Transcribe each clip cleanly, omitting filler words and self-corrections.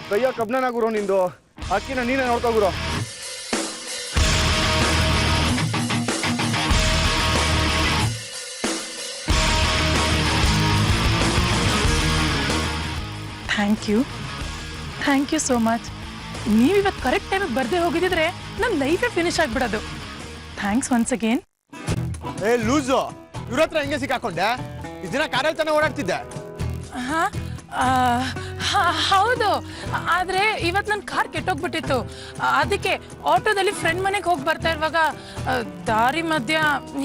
ಕೈಯ ಕಬ್ನನ ಗುರು ನಿಂದು. ಅಕ್ಕಿನ ನೀನೇ ನೋಡ್ಕೋ ಗುರು. Thank you so much. ನೀವಿವತ್ತು ಕರೆಕ್ಟ್ ಟೈಮಿಗೆ ಬರದೆ ಹೋಗಿದ್ದಿದ್ರೆ ನನ್ನ ಲೈಫೇ ಫಿನಿಶ್ ಆಗಿಬಿಡೋದು. Thanks once again. ಏ ಲೂಸು, ಇವ್ರ ಹತ್ರ ಹೆಂಗೆ ಸಿಕ್ಕಾಕೊಂಡೆ? ಇಷ್ಟು ದಿನ ಕಾರಲ್ಲಿ ತಾನೇ ಓಡಾಡ್ತಿದ್ದೆ. ಹೌದು, ಆದರೆ ಇವತ್ತು ನನ್ನ ಕಾರ್ ಕೆಟ್ಟೋಗ್ಬಿಟ್ಟಿತ್ತು. ಅದಕ್ಕೆ ಆಟೋದಲ್ಲಿ ಫ್ರೆಂಡ್ ಮನೆಗೆ ಹೋಗಿ ಬರ್ತಾ ಇರುವಾಗ ದಾರಿ ಮಧ್ಯ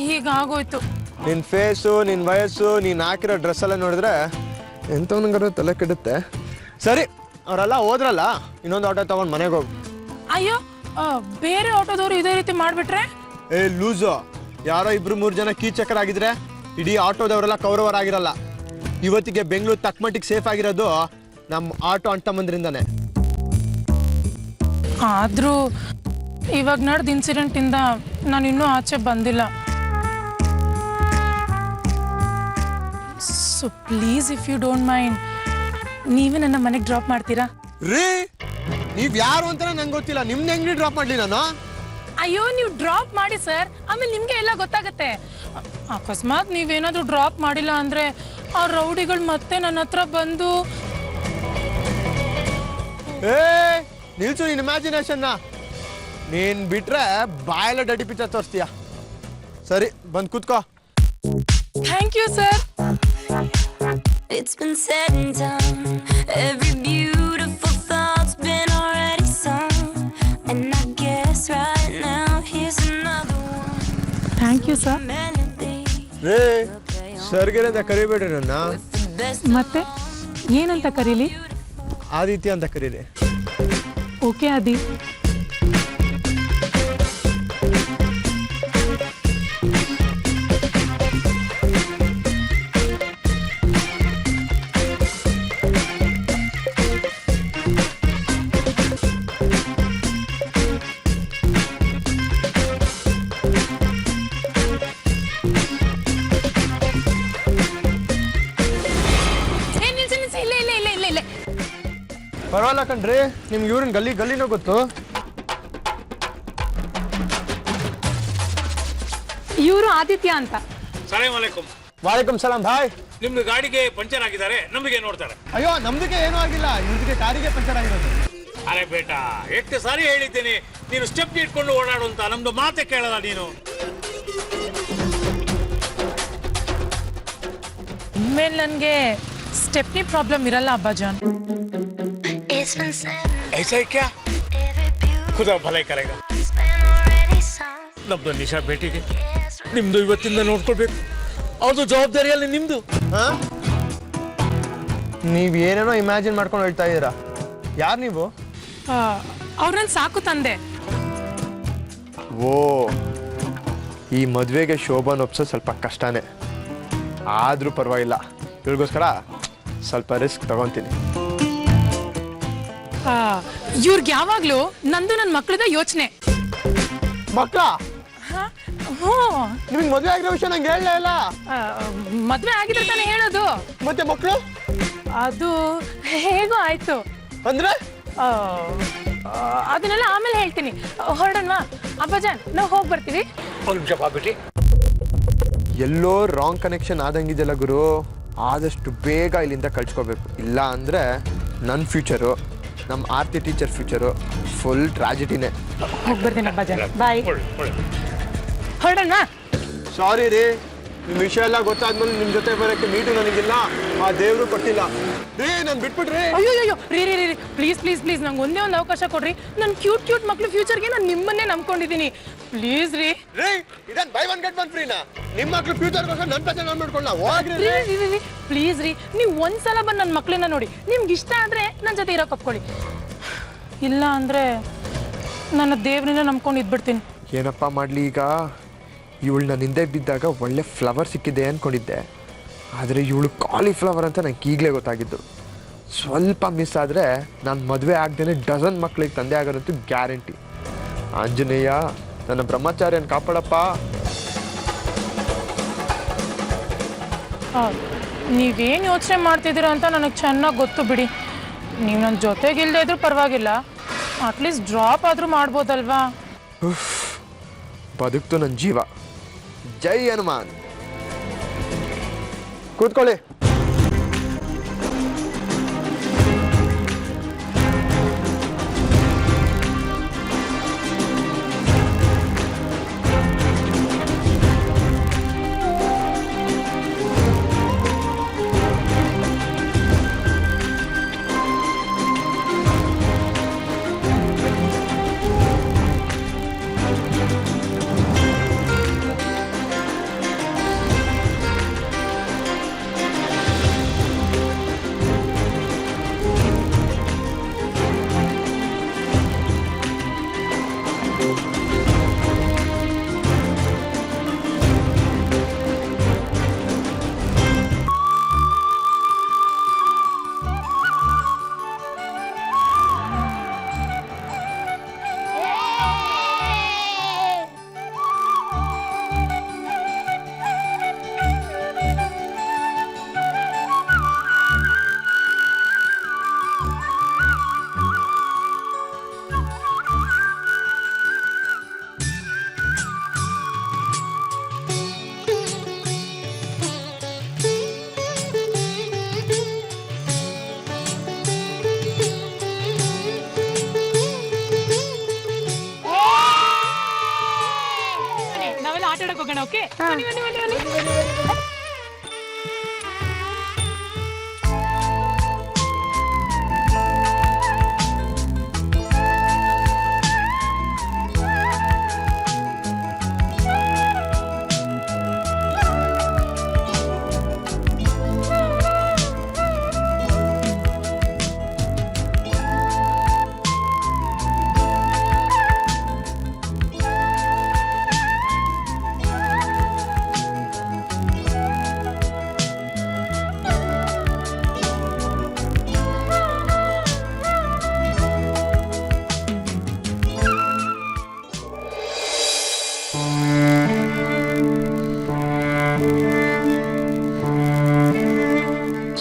ಹೀಗಾಗೋಯ್ತು. ನಿನ್ನ ಫೇಸು, ನಿನ್ನ ವಯಸ್ಸು, ನೀನು ಹಾಕಿರೋ ಡ್ರೆಸ್ ಎಲ್ಲ ನೋಡಿದ್ರೆ ಎಂಥವನಿಗಾರು ತಲೆ ಕೆಡುತ್ತೆ. ಸರಿ, ಅವರೆಲ್ಲ ಹೋದ್ರಲ್ಲ, ಇನ್ನೊಂದು ಆಟೋ ತಗೊಂಡು ಮನೆಗೆ ಹೋಗು. ಅಯ್ಯೋ, ಬೇರೆ ಆಟೋದವರು ಇದೇ ರೀತಿ ಮಾಡಿಬಿಟ್ರೆ? ಏ ಲೂಸು, ಯಾರೋ 2-3 ಜನ ಕೀಚಕರಾಗಿದ್ರೆ ಇಡೀ ಆಟೋದವರೆಲ್ಲ ಕೌರವರಾಗಿರಲ್ಲ. ಇವತ್ತಿಗೆ ಬೆಂಗಳೂರು ತಕ್ಕಮಟ್ಟಿಗೆ ಸೇಫ್ ಆಗಿರೋದು ನಮ್ಮ ಆಟೋ ಅಂಟಮ್ಮಂದ್ರಿಂದಾನೆ. ಆದರೂ ಇವಾಗ ನಡೆದ ಇನ್ಸಿಡೆಂಟಿಂದ ನಾನು ಇನ್ನೂ ಆಚೆ ಬಂದಿಲ್ಲ. So please, if you don't mind, ನೀವೇ ನನ್ನ ಮನೆಗೆ ಡ್ರಾಪ್ ಮಾಡ್ತೀರಾ? ರೀ, ನೀವ್ ಯಾರು ಅಂತ ನಂಗೆ ಗೊತ್ತಿಲ್ಲ. ನಿಮ್ನ ಹೆಂಗ್ರಿ ಡ್ರಾಪ್ ಮಾಡ್ಲಿ ನಾನು? ಅಯ್ಯೋ, ನೀವು ಡ್ರಾಪ್ ಮಾಡಿ ಸರ್, ಆಮೇಲೆ ನಿಮ್ಗೆ ಎಲ್ಲ ಗೊತ್ತಾಗತ್ತೆ. ಅಕಸ್ಮಾತ್ ನೀವೇನಾದ್ರೂ ಡ್ರಾಪ್ ಮಾಡಿಲ್ಲ ಅಂದ್ರೆ ಆ ರೌಡಿಗಳು ಮತ್ತೆ ನನ್ನ ಹತ್ರ ಬಂದು. ಏ ನಿಲ್ಸು ನಿನ್ ಇಮ್ಯಾಜಿನೇಷನ್. ನೀನ್ ಬಿಟ್ರೆ ಬಾಯಲ್ಲ ಡಡಿ ಪಿಕ್ಚರ್ ತೋರಿಸ್ತೀಯ. ಸರಿ, ಬಂದ್ ಕೂತ್ಕೋ. Thank you sir. It's been said and done. Every beautiful thought's been already sung. And I guess right now here's another one. Thank you sir. ರೇ, ಸರ್ಗಿರಂತ ಕರಿಬೇಡ್ರಿ ನನ್ನ. ಮತ್ತೆ ಏನಂತ ಕರೀಲಿ? ಆದಿತ್ಯ ಅಂತ ಕರೀರಿ. ಓಕೆ ಆದಿ. ಪರವಾಗಿಲ್ಲ ಕಣ್ರಿ, ನಿಮ್ಗೆ ಇವ್ರನ್ನ ಗಲ್ಲಿನೋ ಗೊತ್ತು. ಇವರು ಆದಿತ್ಯ ಅಂತ. ಸಲಾಮ್ ಅಲೈಕುಂ. ವಾಲೇಕುಂ ಸಲಾಂ ಭಾಯ್. ನಿಮ್ದು ಗಾಡಿಗೆ ಪಂಚರ್ ಆಗಿದ್ದಾರೆ, ನಮಗೆ ನೋಡ್ತಾರೆ. ಅಯ್ಯೋ, ನಮ್ದಕ್ಕೆ ಏನೂ ಆಗಿಲ್ಲ, ಇವ್ರಿಗೆ ಕಾರಿಗೆ ಪಂಚರ್ ಆಗಿರೋದು. ಅರೆ ಬೇಟಾ, ಎಷ್ಟು ಸಾರಿ ಹೇಳಿದ್ದೀನಿ ನೀನು ಸ್ಟೆಪ್ ಇಟ್ಕೊಂಡು ಓಡಾಡು ಅಂತ. ನಮ್ದು ಮಾತೆ ಕೇಳಲ್ಲ ನೀನು. ಇನ್ಮೇಲೆ ನನಗೆ ಸ್ಟೆಪ್ನಿ ಪ್ರಾಬ್ಲಮ್ ಇರಲ್ಲ ಅಬ್ಬಾಜಾನ್. ऐसा है क्या? खुदा भले करेगा. ನಮ್ದು ನಿಶಾ ಭೇಟಿಗೆ ನಿಮ್ದು ಇವತ್ತಿಂದ ನೋಡ್ಕೊಳ್ಬೇಕು. ಅವ್ರದ್ದು ಜವಾಬ್ದಾರಿಯಲ್ಲಿ ನಿಮ್ದು. ನೀವ್ ಏನೇನೋ ಇಮ್ಯಾಜಿನ್ ಮಾಡ್ಕೊಂಡು ಹೇಳ್ತಾ ಇದ್ದೀರಾ. ಯಾರು ನೀವು? ಅವ್ರನ್ನ ಸಾಕು ತಂದೆ. ಓ, ಈ ಮದುವೆಗೆ ಶೋಭಾನ್ ಒಪ್ಸೋದು ಸ್ವಲ್ಪ ಕಷ್ಟನೇ. ಆದ್ರೂ ಪರವಾಗಿಲ್ಲ, ಇವ್ರಿಗೋಸ್ಕರ ಸ್ವಲ್ಪ ರಿಸ್ಕ್ ತಗೊಂತೀನಿ. ಇವ್ರಿಗೆ ಯಾವಾಗ್ಲೂ ನಂದು ನನ್ನ ಮಕ್ಕಳದ ಯೋಚನೆ. ಮಕ್ಕಳ? ನಿಮ್ಗೆ ಮದುವೆ ಆಗಿರೋ ವಿಷಯ ನಂಗೆ ಹೇಳಲೇ ಇಲ್ಲ. ಮದ್ವೆ ಆಗಿದ್ರೆ ತಾನೇ ಹೇಳೋದು. ಮತ್ತೆ ಮಕ್ಕಳು? ಅದು ಹೇಗೋ ಆಯ್ತು. ಅಂದ್ರೆ ಅದನ್ನೆಲ್ಲ ಆಮೇಲೆ ಹೇಳ್ತೀನಿ. ಹೊರಡೋಣವಾ ಅಬ್ಬಾಜಾನ್? ನಾವು ಹೋಗಿ ಬರ್ತೀವಿ. ಒಂದು ನಿಮಿಷ ಬಾಬಿಟಿ. ಎಲ್ಲೋ ರಾಂಗ್ ಕನೆಕ್ಷನ್ ಆದಂಗಿದೆಯಲ್ಲ ಗುರು. ಆದಷ್ಟು ಬೇಗ ಇಲ್ಲಿಂದ ಕಳ್ಸ್ಕೋಬೇಕು. ಇಲ್ಲ ಅಂದರೆ ನನ್ನ ಫ್ಯೂಚರು, ನಮ್ಮ ಆರ್ತಿ ಟೀಚರ್ ಫ್ಯೂಚರು ಫುಲ್ ಟ್ರಾಜಿಡಿನೇ. ಹೋಗಿ ಬರ್ತೀನಿ ಅಬ್ಬಾಜಾನ್, ಬಾಯ್. ಹೊರಡೋಣವಾ? ಸಾರಿ ರೀ, ನಿಮ್ಮ ವಿಷಯ ಎಲ್ಲ ಗೊತ್ತಾದ್ಮೇಲೆ ನಿಮ್ಮ ಜೊತೆ ಬರೋಕ್ಕೆ ಮೀಟು ನನಗಿಲ್ಲ, ಆ ದೇವರು ಕೊಟ್ಟಿಲ್ಲ ರೀ. ನಾನು ಬಿಟ್ಬಿಟ್ರಿ. ಅಯ್ಯೋ ರೀ ರೀ ರೀ ಪ್ಲೀಸ್ ಪ್ಲೀಸ್ ಪ್ಲೀಸ್, ನಂಗೆ ಒಂದೇ ಒಂದು ಅವಕಾಶ ಕೊಡ್ರಿ. ನನ್ನ ಕ್ಯೂಟ್ ಮಕ್ಳು ಫ್ಯೂಚರ್ಗೆ ನಾನು ನಿಮ್ಮನ್ನೇ ನಂಬ್ಕೊಂಡಿದ್ದೀನಿ. ಪ್ಲೀಸ್ ರೀ. ರೀ, ಇದನ್ನು ಬೈ ಒನ್ ಗೆಟ್ ಒನ್ ಫ್ರೀನಾ? ನಿಮ್ಮ ಮಕ್ಳು ಫ್ಯೂಚರ್ಗೋಸ್ಕರ ನನ್ನ ಪ್ರಚಾರ ನಾನು ಮಾಡ್ಕೊಳ್ಳ. ಹೋಗ್ರಿ ರೀ. ಪ್ಲೀಸ್ ರೀ, ನೀವು ಒಂದ್ಸಲ ಬಂದು ನನ್ನ ಮಕ್ಳನ್ನ ನೋಡಿ. ನಿಮ್ಗೆ ಇಷ್ಟ ಆದರೆ ನನ್ನ ಜೊತೆ ಇರೋಕೆ ಒಪ್ಕೊಳ್ಳಿ. ಇಲ್ಲ ಅಂದರೆ ನನ್ನ ದೇವ್ರನ್ನ ನಂಬ್ಕೊಂಡು ಇದ್ಬಿಡ್ತೀನಿ. ಏನಪ್ಪ ಮಾಡಲಿ ಈಗ? ಇವಳು ನಾನು ಹಿಂದೆ ಬಿದ್ದಾಗ ಒಳ್ಳೆ ಫ್ಲವರ್ ಸಿಕ್ಕಿದೆ ಅಂದ್ಕೊಂಡಿದ್ದೆ, ಆದರೆ ಇವಳು ಕಾಲಿಫ್ಲವರ್ ಅಂತ ನಂಗೆ ಈಗಲೇ ಗೊತ್ತಾಗಿದ್ದು. ಸ್ವಲ್ಪ ಮಿಸ್ ಆದರೆ ನಾನು ಮದುವೆ ಆಗದೇನೆ ಡಜನ್ ಮಕ್ಕಳಿಗೆ ತಂದೆ ಆಗೋದಂತೂ ಗ್ಯಾರಂಟಿ. ಆಂಜನೇಯ, ನನ್ನ ಬ್ರಹ್ಮಚಾರ್ಯನ ಕಾಪಾಡಪ್ಪ. ನೀವೇನು ಯೋಚನೆ ಮಾಡ್ತಿದ್ದೀರಾ ಅಂತ ನನಗೆ ಚೆನ್ನಾಗಿ ಗೊತ್ತು ಬಿಡಿ. ನೀವು ನನ್ನ ಜೊತೆಗಿಲ್ಲದೆ ಇದ್ರೂ ಪರವಾಗಿಲ್ಲ, ಅಟ್ಲೀಸ್ಟ್ ಡ್ರಾಪ್ ಆದರೂ ಮಾಡ್ಬೋದಲ್ವಾ? ಬದುಕ್ತು ನನ್ನ ಜೀವ. ಜೈ ಹನುಮಾನ್. ಕೂತ್ಕೊಳ್ಳಿ. ನಾವೆಲ್ಲ ಆಟ ಆಡಕ್ಕೆ ಹೋಗೋಣ. Okay,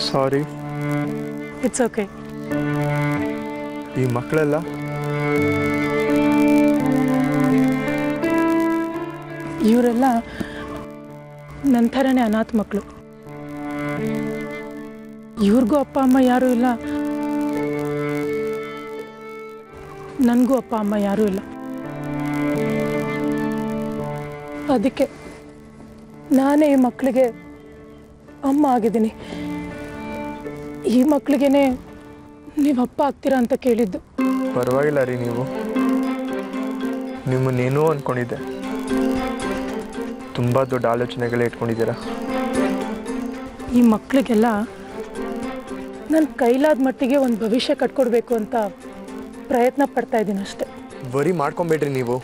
sorry. It's okay. ಈ ಮಕ್ಕಳೆಲ್ಲ ಇವರೆಲ್ಲ ನನ್ನ ಥರನೇ ಅನಾಥ ಮಕ್ಕಳು. ಇವ್ರಿಗೂ ಅಪ್ಪ ಅಮ್ಮ ಯಾರೂ ಇಲ್ಲ, ನನಗೂ ಅಪ್ಪ ಅಮ್ಮ ಯಾರೂ ಇಲ್ಲ. ಅದಕ್ಕೆ ನಾನೇ ಈ ಮಕ್ಕಳಿಗೆ ಅಮ್ಮ ಆಗಿದ್ದೀನಿ. ಈ ಮಕ್ಕಳಿಗೇನೆ ನೀವು ಅಪ್ಪ ಆಗ್ತೀರಾ ಅಂತ ಕೇಳಿದ್ದು. ಪರವಾಗಿಲ್ಲ ರೀ, ನೀವು ನಿಮ್ಮನ್ನೇನೋ ಅಂದ್ಕೊಂಡಿದ್ದೆ. ತುಂಬ ದೊಡ್ಡ ಆಲೋಚನೆಗಳೇ ಇಟ್ಕೊಂಡಿದ್ದೀರಾ. ಈ ಮಕ್ಕಳಿಗೆಲ್ಲ ನನ್ನ ಕೈಲಾದ ಮಟ್ಟಿಗೆ ಒಂದು ಭವಿಷ್ಯ ಕಟ್ಕೊಡ್ಬೇಕು ಅಂತ ಪ್ರಯತ್ನ ಪಡ್ತಾ ಇದ್ದೀನಿ ಅಷ್ಟೆ. ವರಿ ಮಾಡ್ಕೊಬೇಡ್ರಿ ನೀವು.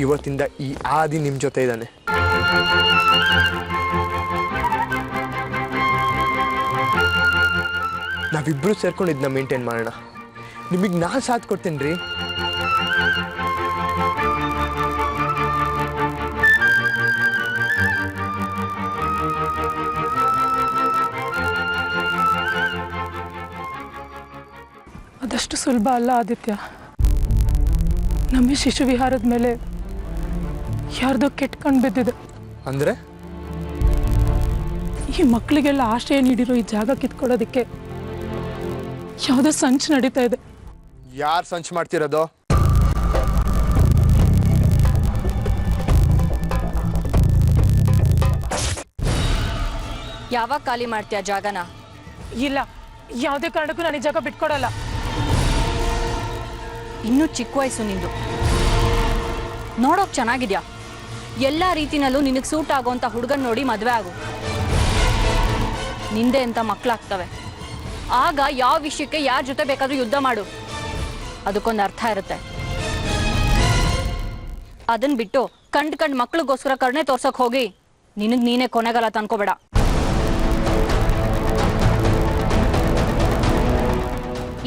ಇವತ್ತಿಂದ ಈ ಆದಿ ನಿಮ್ಮ ಜೊತೆ ಇದ್ದಾನೆ. ನಾವಿಬ್ಬರು ಸೇರ್ಕೊಂಡು ಇದನ್ನ ಮೇಂಟೈನ್ ಮಾಡೋಣ. ನಿಮಗೆ ನಾನು ಸಾಥ್ ಕೊಡ್ತೀನಿ ರೀ. ಅದಷ್ಟು ಸುಲಭ ಅಲ್ಲ ಆದಿತ್ಯ. ನಮ್ಮ ಶಿಶು ವಿಹಾರದ ಮೇಲೆ ಯಾರ್ದೋ ಕೆಟ್ಕೊಂಡು ಬಿದ್ದಿದೆ. ಅಂದರೆ ಈ ಮಕ್ಕಳಿಗೆಲ್ಲ ಆಶ್ರಯ ನೀಡಿರೋ ಈ ಜಾಗ ಕಿತ್ಕೊಳ್ಳೋದಕ್ಕೆ ಯಾವುದೋ ಸಂಚು ನಡೀತಾ ಇದೆ. ಯಾರು ಸಂಚು ಮಾಡ್ತಿರೋದು? ಯಾವಾಗ ಖಾಲಿ ಮಾಡ್ತೀಯ ಜಾಗನ? ಇಲ್ಲ, ಯಾವುದೇ ಕಾರಣಕ್ಕೂ ನಾನು ಈ ಜಾಗ ಬಿಟ್ಕೊಡಲ್ಲ. ಇನ್ನೂ ಚಿಕ್ಕ ವಯಸ್ಸು ನಿಂದು, ನೋಡೋಕ್ ಚೆನ್ನಾಗಿದ್ಯಾ. ಎಲ್ಲ ರೀತಿನಲ್ಲೂ ನಿನಗೆ ಸೂಟ್ ಆಗೋಂಥ ಹುಡುಗನ್ ನೋಡಿ ಮದುವೆ ಆಗು. ನಿಂದೆ ಅಂತ ಮಕ್ಕಳಾಗ್ತವೆ. ಆಗ ಯಾವ ವಿಷಯಕ್ಕೆ ಯಾರ ಜೊತೆ ಬೇಕಾದ್ರೂ ಯುದ್ಧ ಮಾಡು. ಅದಕ್ಕೊಂದು ಅರ್ಥ ಇರುತ್ತೆ. ಅದನ್ನ ಬಿಟ್ಟು ಕಂಡ್ ಮಕ್ಳಿಗೋಸ್ಕರ ಕರ್ಣೆ ತೋರ್ಸಕ್ ಹೋಗಿ ನಿನಗ್ ನೀನೇ ಕೊನೆಗಲ್ಲ ತಂದ್ಕೋಬೇಡ.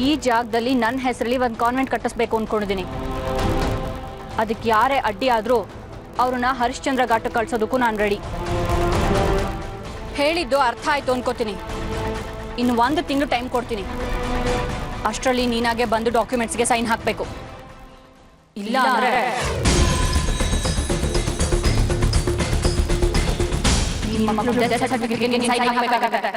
ಈ ಜಾಗದಲ್ಲಿ ನನ್ನ ಹೆಸರಲ್ಲಿ ಒಂದು ಕಾನ್ವೆಂಟ್ ಕಟ್ಟಿಸ್ಬೇಕು ಅನ್ಕೊಂಡಿದ್ದೀನಿ. ಅದಕ್ಕೆ ಯಾರೇ ಅಡ್ಡಿ ಆದ್ರೂ ಅವ್ರನ್ನ ಹರಿಶ್ಚಂದ್ರ ಘಾಟ ಕಳ್ಸೋದಕ್ಕೂ ನಾನು ರೆಡಿ. ಹೇಳಿದ್ದು ಅರ್ಥ ಆಯ್ತು ಅನ್ಕೋತೀನಿ. ಇನ್ನು 1 ತಿಂಗಳು ಟೈಮ್ ಕೊಡ್ತೀನಿ. ಅಷ್ಟರಲ್ಲಿ ನೀನಾಗೆ ಬಂದು ಡಾಕ್ಯುಮೆಂಟ್ಸ್ಗೆ ಸೈನ್ ಹಾಕಬೇಕು. ಇಲ್ಲ ಅಂದ್ರೆ ನಿಮ್ಮ ಮಗಳು ಡೆತ್ ಸರ್ಟಿಫಿಕೇಟ್ಗೆ ನೀನು ಸೈನ್ ಹಾಕಬೇಕಾಗತ್ತೆ.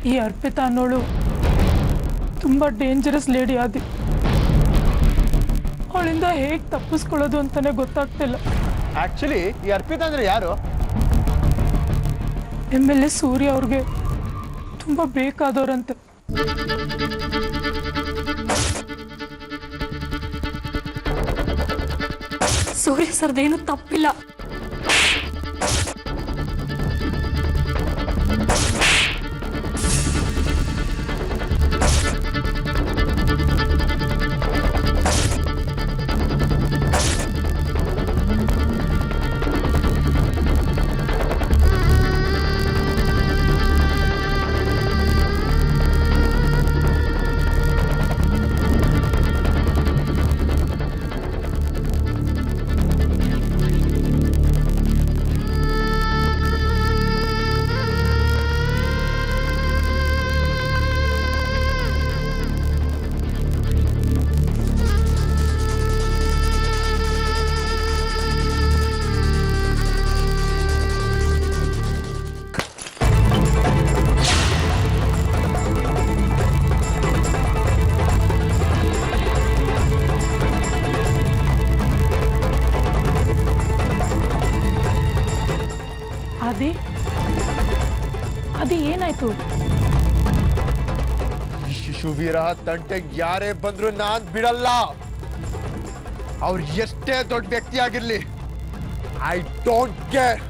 ಈ ಅರ್ಪಿತಾ ಅನ್ನೋಳು ತುಂಬ ಡೇಂಜರಸ್ ಲೇಡಿ ಆದಿ. ಅವಳಿಂದ ಹೇಗೆ ತಪ್ಪಿಸ್ಕೊಳ್ಳೋದು ಅಂತಾನೆ ಗೊತ್ತಾಗ್ತಿಲ್ಲ. ಆಕ್ಚುಲಿ ಈ ಅರ್ಪಿತಾ ಅಂದ್ರೆ ಯಾರು? MLA ಸೂರ್ಯ ಅವ್ರಿಗೆ ತುಂಬ ಬೇಕಾದವ್ರಂತೆ. ಸೂರ್ಯ ಸರ್ದೇನು ತಪ್ಪಿಲ್ಲ. ಅದಿ ಏನಾಯ್ತು? ಶಿಶುವೀರ ತಂಟೆಗೆ ಯಾರೇ ಬಂದ್ರು ನಾನ್ ಬಿಡಲ್ಲ. ಅವ್ರು ಎಷ್ಟೇ ದೊಡ್ಡ ವ್ಯಕ್ತಿ ಆಗಿರ್ಲಿ, ಐ ಡೋಂಟ್ ಕೇರ್.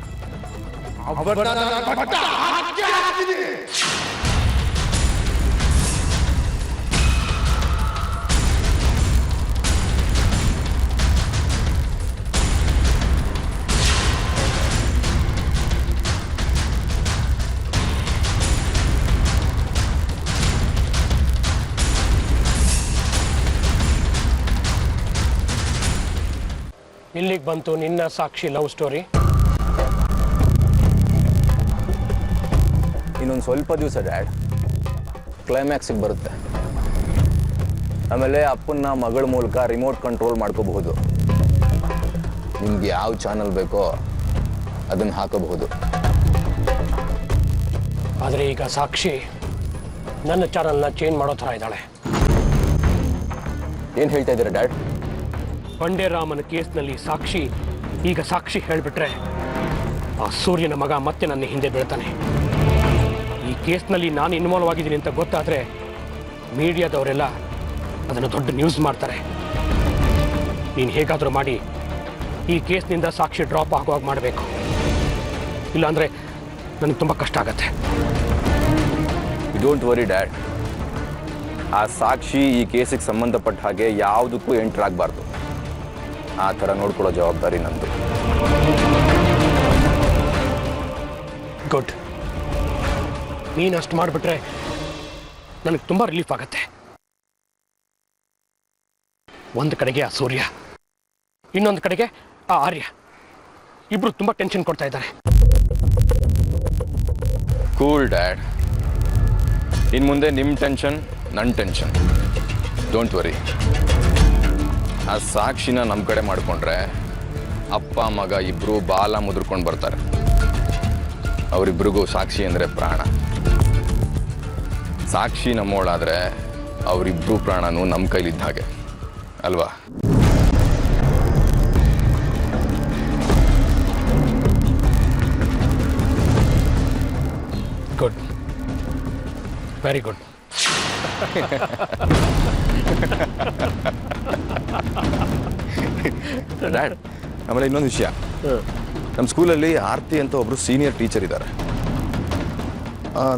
ಇಲ್ಲಿಗೆ ಬಂತು ನಿನ್ನ ಸಾಕ್ಷಿ ಲವ್ ಸ್ಟೋರಿ. ಇನ್ನೊಂದು ಸ್ವಲ್ಪ ದಿವಸ ಡ್ಯಾಡ್, ಕ್ಲೈಮ್ಯಾಕ್ಸಿಗೆ ಬರುತ್ತೆ. ಆಮೇಲೆ ಅಪ್ಪನ್ನ ಮಗಳ ಮೂಲಕ ರಿಮೋಟ್ ಕಂಟ್ರೋಲ್ ಮಾಡ್ಕೋಬಹುದು. ನಿಮ್ಗೆ ಯಾವ ಚಾನಲ್ ಬೇಕೋ ಅದನ್ನು ಹಾಕಬಹುದು. ಆದರೆ ಈಗ ಸಾಕ್ಷಿ ನನ್ನ ಚಾನಲ್ನ ಚೇಂಜ್ ಮಾಡೋ ಥರ ಇದ್ದಾಳೆ. ಏನು ಹೇಳ್ತಾ ಇದ್ದೀರಾ ಡ್ಯಾಡ್? ಬಂಡೇರಾಮನ ಕೇಸ್ನಲ್ಲಿ ಈಗ ಸಾಕ್ಷಿ ಹೇಳಿಬಿಟ್ರೆ ಆ ಸೂರ್ಯನ ಮಗ ಮತ್ತೆ ನನ್ನ ಹಿಂದೆ ಬೀಳ್ತಾನೆ. ಈ ಕೇಸ್ನಲ್ಲಿ ನಾನು ಇನ್ವಾಲ್ವ್ ಆಗಿದ್ದೀನಿ ಅಂತ ಗೊತ್ತಾದರೆ ಮೀಡಿಯಾದವರೆಲ್ಲ ಅದನ್ನು ದೊಡ್ಡ ನ್ಯೂಸ್ ಮಾಡ್ತಾರೆ. ನೀನು ಹೇಗಾದರೂ ಮಾಡಿ ಈ ಕೇಸ್ನಿಂದ ಸಾಕ್ಷಿ ಡ್ರಾಪ್ ಆಗುವಾಗ ಮಾಡಬೇಕು. ಇಲ್ಲಾಂದರೆ ನನಗೆ ತುಂಬ ಕಷ್ಟ ಆಗತ್ತೆ. ಡೋಂಟ್ ವರಿ ಡ್ಯಾಡ್, ಆ ಸಾಕ್ಷಿ ಈ ಕೇಸಿಗೆ ಸಂಬಂಧಪಟ್ಟ ಹಾಗೆ ಯಾವುದಕ್ಕೂ ಎಂಟರ್ ಆಗಬಾರ್ದು. ಆ ಥರ ನೋಡ್ಕೊಳ್ಳೋ ಜವಾಬ್ದಾರಿ ನಂದು. ಗುಡ್. ನೀನು ಅಷ್ಟು ಮಾಡಿಬಿಟ್ರೆ ನನಗೆ ತುಂಬ ರಿಲೀಫ್ ಆಗತ್ತೆ. ಒಂದು ಕಡೆಗೆ ಆ ಸೂರ್ಯ, ಇನ್ನೊಂದು ಕಡೆಗೆ ಆ ಆರ್ಯ, ಇಬ್ರು ತುಂಬ ಟೆನ್ಷನ್ ಕೊಡ್ತಾ ಇದ್ದಾರೆ. ಕೂಲ್ ಡ್ಯಾಡ್, ಇನ್ನು ಮುಂದೆ ನಿಮ್ಮ ಟೆನ್ಷನ್ ನನ್ನ ಟೆನ್ಷನ್. Don't worry. ಆ ಸಾಕ್ಷಿನ ನಮ್ಮ ಕಡೆ ಮಾಡಿಕೊಂಡ್ರೆ ಅಪ್ಪ ಮಗ ಇಬ್ಬರು ಬಾಲ ಮುದ್ರಕೊಂಡು ಬರ್ತಾರೆ. ಅವರಿಬ್ಬರಿಗೂ ಸಾಕ್ಷಿ ಅಂದರೆ ಪ್ರಾಣ. ಸಾಕ್ಷಿ ನಮ್ಮೋಳಾದರೆ ಅವರಿಬ್ಬರು ಪ್ರಾಣನೂ ನಮ್ಮ ಕೈಲಿದ್ದ ಹಾಗೆ ಅಲ್ವಾ? Good, very good. ಡ್ಯಾಡ್, ಆಮೇಲೆ ಇನ್ನೊಂದು ವಿಷಯ, ನಮ್ಮ ಸ್ಕೂಲಲ್ಲಿ ಆರ್ತಿ ಅಂತ ಒಬ್ರು ಸೀನಿಯರ್ ಟೀಚರ್ ಇದ್ದಾರೆ.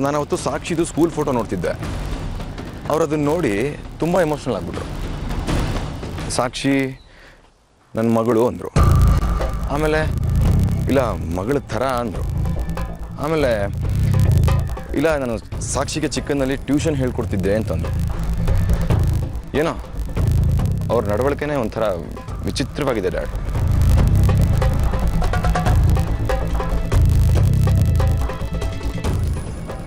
ನಾನು ಅವತ್ತು ಸಾಕ್ಷಿದು ಸ್ಕೂಲ್ ಫೋಟೋ ನೋಡ್ತಿದ್ದೆ. ಅವ್ರು ಅದನ್ನು ನೋಡಿ ತುಂಬ ಎಮೋಷ್ನಲ್ ಆಗಿಬಿಟ್ರು. ಸಾಕ್ಷಿ ನನ್ನ ಮಗಳು ಅಂದರು. ಆಮೇಲೆ ಇಲ್ಲ ಮಗಳ ಥರ ಅಂದರು. ಆಮೇಲೆ ಇಲ್ಲ ನಾನು ಸಾಕ್ಷಿಗೆ ಚಿಕ್ಕನ್ನಲ್ಲಿ ಟ್ಯೂಷನ್ ಹೇಳ್ಕೊಡ್ತಿದ್ದೆ ಅಂತಂದರು. ಏನೋ ಅವ್ರ ನಡವಳಿಕೆನೇ ಒಂಥರ ವಿಚಿತ್ರವಾಗಿದೆ ಡ್ಯಾಡ್.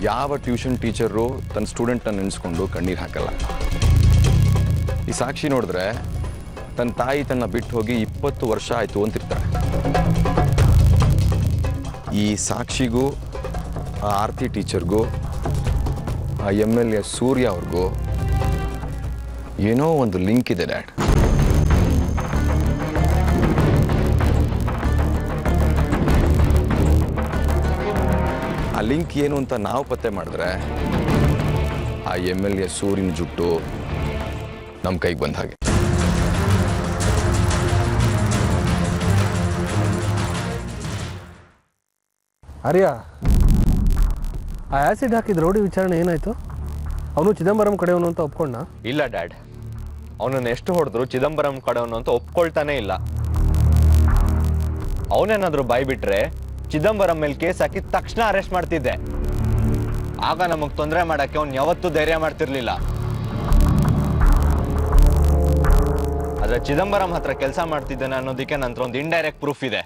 ಯಾವ ಟ್ಯೂಷನ್ ಟೀಚರು ತನ್ನ ಸ್ಟೂಡೆಂಟನ್ನು ನೆನೆಸ್ಕೊಂಡು ಕಣ್ಣೀರು ಹಾಕಲ್ಲ. ಈ ಸಾಕ್ಷಿ ನೋಡಿದ್ರೆ ತನ್ನ ತಾಯಿ ತನ್ನ ಬಿಟ್ಟು ಹೋಗಿ 20 ವರ್ಷ ಆಯಿತು ಅಂತಿರ್ತಾರೆ. ಈ ಸಾಕ್ಷಿಗೂ ಆ ಆರ್ತಿ ಟೀಚರ್ಗೂ ಆ MLA ಸೂರ್ಯ ಅವ್ರಿಗೂ ಏನೋ ಒಂದು ಲಿಂಕ್ ಇದೆ ಡ್ಯಾಡ್. ಆ ಲಿಂಕ್ ಏನು ಅಂತ ನಾವು ಪತ್ತೆ ಮಾಡಿದ್ರೆ ಆ MLA ಸೂರ್ಯನ ಜುಟ್ಟು ನಮ್ಮ ಕೈಗೆ ಬಂದ ಹಾಗೆ. ಆರ್ಯ, ಆ ಆ್ಯಸಿಡ್ ಹಾಕಿದ ರೌಡಿ ವಿಚಾರಣೆ ಏನಾಯ್ತು? ಅವನು ಚಿದಂಬರಂ ಕಡೆಯವನು ಅಂತ ಒಪ್ಕೊಂಡ? ಇಲ್ಲ ಡ್ಯಾಡ್, ಅವನನ್ನು ಎಷ್ಟು ಹೊಡೆದ್ರು ಚಿದಂಬರಂ ಕಡೆಯವನು ಅಂತ ಒಪ್ಕೊಳ್ತಾನೆ ಇಲ್ಲ. ಅವನೇನಾದ್ರೂ ಬಾಯ್ಬಿಟ್ರೆ ಚಿದಂಬರಂ ಮೇಲೆ ಕೇಸ್ ಹಾಕಿ ತಕ್ಷಣ ಅರೆಸ್ಟ್ ಮಾಡ್ತಿದ್ದೆ. ಆಗ ನಮಗ್ ತೊಂದರೆ ಮಾಡಕ್ಕೆ ಅವ್ನು ಯಾವತ್ತೂ ಧೈರ್ಯ ಮಾಡ್ತಿರ್ಲಿಲ್ಲ. ಆದ್ರೆ ಚಿದಂಬರಂ ಹತ್ರ ಕೆಲಸ ಮಾಡ್ತಿದ್ದಾನೆ ಅನ್ನೋದಕ್ಕೆ ನಂತರ ಒಂದು ಇಂಡೈರೆಕ್ಟ್ ಪ್ರೂಫ್ ಇದೆ.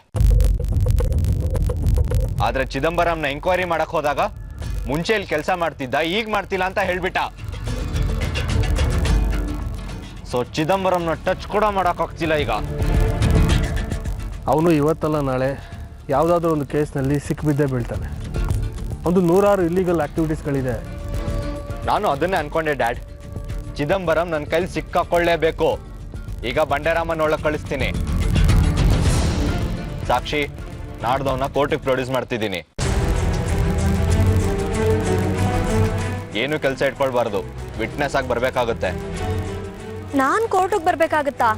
ಆದ್ರೆ ಚಿದಂಬರಂನ ಎಂಕ್ವೈರಿ ಮಾಡಕ್ ಹೋದಾಗ ಮುಂಚೆ ಇಲ್ಲಿ ಕೆಲಸ ಮಾಡ್ತಿದ್ದ, ಈಗ ಮಾಡ್ತಿಲ್ಲ ಅಂತ ಹೇಳ್ಬಿಟ್ಟ. ಸೊ ಚಿದಂಬರಂನ ಟಚ್ ಕೂಡ ಮಾಡಕ್ ಆಗ್ತಿಲ್ಲ ಈಗ. ಅವನು ಇವತ್ತಲ್ಲ ನಾಳೆ ಯಾವುದಾದ್ರೂ ಒಂದು ಕೇಸ್ನಲ್ಲಿ ಸಿಕ್ಬಿದ್ದೇ ಬೀಳ್ತಾನೆ. ಒಂದು 100 ಇಲ್ಲಿಗಲ್ ಆಕ್ಟಿವಿಟೀಸ್ಗಳಿದೆ. ನಾನು ಅದನ್ನೇ ಅನ್ಕೊಂಡೆ ಡ್ಯಾಡ್. ಚಿದಂಬರಂ ನನ್ನ ಕೈಲಿ ಸಿಕ್ಕಾಕೊಳ್ಳೇಬೇಕು. ಈಗ ಬಂಡೆರಾಮನ್ ಒಳಗೆ ಕಳಿಸ್ತೀನಿ. ಸಾಕ್ಷಿ, ನಾಡ್ದವನ್ನ ಕೋರ್ಟಿಗೆ ಪ್ರೊಡ್ಯೂಸ್ ಮಾಡ್ತಿದ್ದೀನಿ. ಏನು ಕೆಲಸ ಇಟ್ಕೊಳ್ಬಾರ್ದು, ವಿಟ್ನೆಸ್ ಆಗಿ ಬರ್ಬೇಕಾಗುತ್ತೆ. ನಾನು ಕೋರ್ಟಿಗೆ ಬರ್ಬೇಕಾಗತ್ತಾ?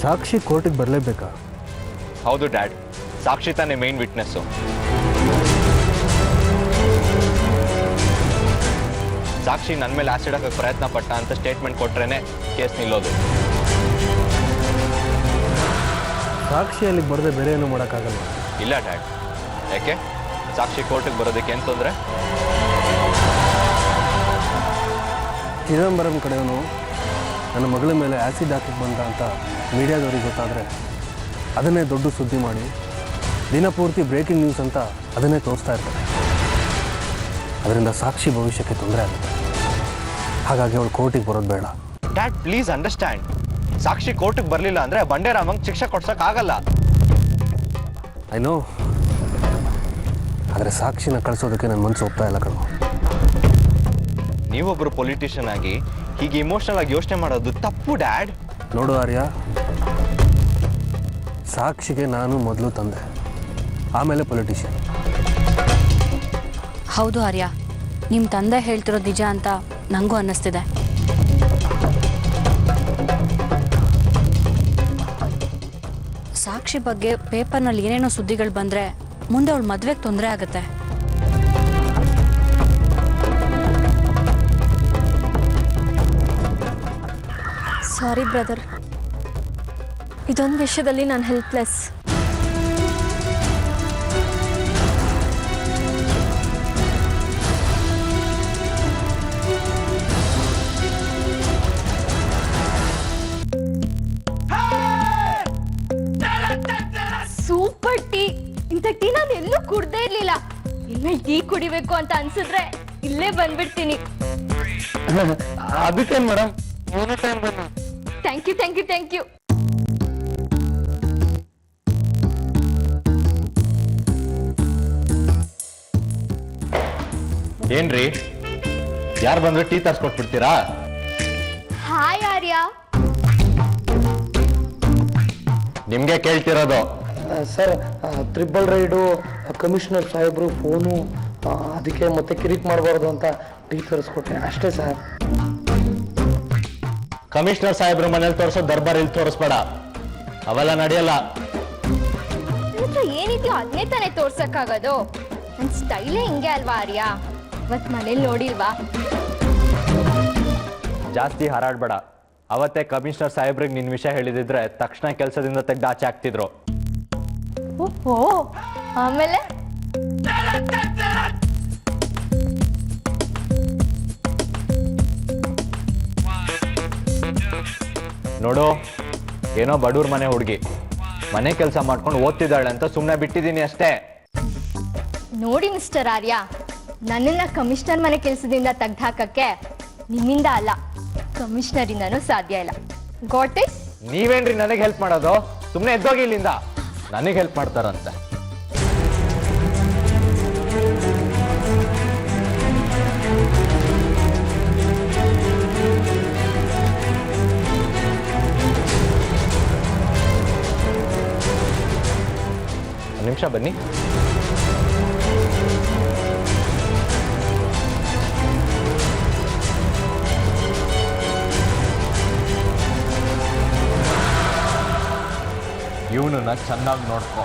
ಸಾಕ್ಷಿ ಕೋರ್ಟಿಗೆ ಬರಲೇಬೇಕಾ? ಹೌದು ಡ್ಯಾಡ್, ಸಾಕ್ಷಿ ತಾನೇ ಮೇನ್ ವಿಟ್ನೆಸ್ಸು. ಸಾಕ್ಷಿ ನನ್ನ ಮೇಲೆ ಆಸಿಡ್ ಹಾಕಕ್ಕೆ ಪ್ರಯತ್ನ ಪಟ್ಟ ಅಂತ ಸ್ಟೇಟ್ಮೆಂಟ್ ಕೊಟ್ರೇನೆ ಕೇಸ್ ನಿಲ್ಲೋದು. ಸಾಕ್ಷಿ ಅಲ್ಲಿಗೆ ಬರದೆ ಬೇರೆ ಏನೂ ಮಾಡೋಕ್ಕಾಗಲ್ಲ. ಇಲ್ಲ ಡ್ಯಾಡ್. ಯಾಕೆ? ಸಾಕ್ಷಿ ಕೋರ್ಟಿಗೆ ಬರೋದಕ್ಕೆ ಏನು ತೊಂದರೆ? ಚಿದಂಬರಂ ಕಡೆಯವನು ನನ್ನ ಮಗಳ ಮೇಲೆ ಆ್ಯಸಿಡ್ ಹಾಕಿ ಬಂದ ಅಂತ ಮೀಡಿಯಾದವ್ರಿಗೆ ಗೊತ್ತಾದರೆ ಅದನ್ನೇ ದೊಡ್ಡ ಸುದ್ದಿ ಮಾಡಿ ದಿನಪೂರ್ತಿ ಬ್ರೇಕಿಂಗ್ ನ್ಯೂಸ್ ಅಂತ ಅದನ್ನೇ ತೋರಿಸ್ತಾ ಇರ್ತಾರೆ. ಅದರಿಂದ ಸಾಕ್ಷಿ ಭವಿಷ್ಯಕ್ಕೆ ತೊಂದರೆ ಆಗುತ್ತೆ. ಹಾಗಾಗಿ ಅವಳು ಕೋರ್ಟಿಗೆ ಬರೋದು ಬೇಡ. Dad please understand. ಸಾಕ್ಷಿ ಕೋರ್ಟಿಗೆ ಬರಲಿಲ್ಲ ಅಂದರೆ ಬಂಡೆರಾಮಂಗೆ ಶಿಕ್ಷೆ ಕೊಡ್ಸೋಕ್ಕಾಗಲ್ಲ. ಐ ನೋ, ಆದರೆ ಸಾಕ್ಷಿನ ಕಳಿಸೋದಕ್ಕೆ ನನ್ನ ಮನಸ್ಸು ಒಪ್ತಾ ಇಲ್ಲ ಕಣೋ. ನೀವೊಬ್ಬರು ಪೊಲಿಟಿಷಿಯನ್ ಆಗಿ ಹೀಗೆ ಇಮೋಷನಲ್ ಆಗಿ ಯೋಚನೆ ಮಾಡೋದು ತಪ್ಪು ಡ್ಯಾಡ್. ನೋಡು ಆರ್ಯ, ಸಾಕ್ಷಿಗೆ ನಾನು ಮೊದಲು ತಂದೆ, ಆಮೇಲೆ ಪೊಲಿಟಿಷಿಯನ್. ಹೌದು ಆರ್ಯ, ನಿಮ್ಮ ತಂದೆ ಹೇಳ್ತಿರೋದು ನಿಜ ಅಂತ ನನಗೂ ಅನ್ನಿಸ್ತಿದೆ. ಸಾಕ್ಷಿ ಬಗ್ಗೆ ಪೇಪರ್ನಲ್ಲಿ ಏನೇನೋ ಸುದ್ದಿಗಳು ಬಂದರೆ ಮುಂದೆ ಅವಳ ಮದುವೆಗೆ ತೊಂದರೆ ಆಗುತ್ತೆ. ಸಾರಿ ಬ್ರದರ್, ಇದೊಂದು ವಿಷಯದಲ್ಲಿ ನಾನು ಹೆಲ್ಪ್ಲೆಸ್. Super tea. ಇಂಥ ಟೀ ನಾನು ಎಲ್ಲೂ ಕುಡ್ದೇ ಇರ್ಲಿಲ್ಲ. ಇನ್ಮೇಲೆ ಟೀ ಕುಡಿಬೇಕು ಅಂತ ಅನ್ಸಿದ್ರೆ ಇಲ್ಲೇ ಬಂದ್ಬಿಡ್ತೀನಿ. ಅದಕ್ಕೇನು madam, thank you thank you thank you. ಏನ್ರಿ, ಯಾರು ಬಂದ್ರೆ ಟೀ ತರ್ಸ್ಕೊಟ್ಬಿಡ್ತೀರಾ? ಹಾಯ್ ಆರ್ಯ. ನಿಮ್ಗೆ ಕೇಳ್ತಿರೋದು. ಸರ್, ಟ್ರಿಬಲ್ ರೈಡು, ಕಮಿಷನರ್ ಸಾಹೇಬ್ರು ಫೋನು, ಅದಕ್ಕೆ ಮತ್ತೆ ಕಿರಿಕ್ ಮಾಡಬಾರ್ದು ಅಂತ ಟೀ ತರಿಸ್ಕೊಟ್ಟೆ ಅಷ್ಟೇ ಸರ್. ಕಮಿಷನರ್ ಸಾಹೇಬ್ರ ಮನೇಲಿ ತೋರಿಸೋ ದರ್ಬಾರ್ ಇಲ್ಲಿ ತೋರಿಸ್ಬೇಡ, ಅವೆಲ್ಲ ನಡೆಯಲ್ಲ. ಏನಿದೆಯೋ ಅದನ್ನೇ ತಾನೇ ತೋರ್ಸಕ್ಕಾಗೋದು. ನನ್ನ ಸ್ಟೈಲೇ ಹಿಂಗೆ ಅಲ್ವಾ ಆರ್ಯ? ಅವತ್ ಮನೇಲಿ ನೋಡಿಲ್ವಾ? ಜಾಸ್ತಿ ಹಾರಾಡ್ಬೇಡ. ಅವತ್ತೇ ಕಮಿಷನರ್ ಸಾಹೇಬ್ರಿಗೆ ನಿನ್ನ ವಿಷಯ ಹೇಳಿದಿದ್ರೆ ತಕ್ಷಣ ಕೆಲಸದಿಂದ ತೆಗೆದು ಆಚೆ ಆಗ್ತಿದ್ರು. ಓಹೋ, ಆಮೇಲೆ ನೋಡು, ಏನೋ ಬಡವ್ರ ಮನೆ ಹುಡುಗಿ ಮನೆ ಕೆಲಸ ಮಾಡ್ಕೊಂಡು ಓದ್ತಿದ್ದಾಳೆ ಅಂತ ಸುಮ್ಮನೆ ಬಿಟ್ಟಿದ್ದೀನಿ ಅಷ್ಟೇ. ನೋಡಿ ಮಿಸ್ಟರ್ ಆರ್ಯ, ನನ್ನನ್ನ ಕಮಿಷನರ್ ಮನೆ ಕೆಲಸದಿಂದ ತೆಗ್ದಾಕಕ್ಕೆ ನಿಮ್ಮಿಂದ ಅಲ್ಲ, ಕಮಿಷನರಿಂದನೂ ಸಾಧ್ಯ ಇಲ್ಲ. Got it? ನೀವೇನ್ರಿ ನನಗೆ ಹೆಲ್ಪ್ ಮಾಡೋದು? ಸುಮ್ಮನೆ ಎದ್ದೋಗಿ ಇಲ್ಲಿಂದ. ನನಗೆ ಹೆಲ್ಪ್ ಮಾಡ್ತಾರಂತೆ. ಒಂದು ನಿಮಿಷ ಬನ್ನಿ. ಇವನನ್ನ ಚೆನ್ನಾಗಿ ನೋಡ್ಕೊ.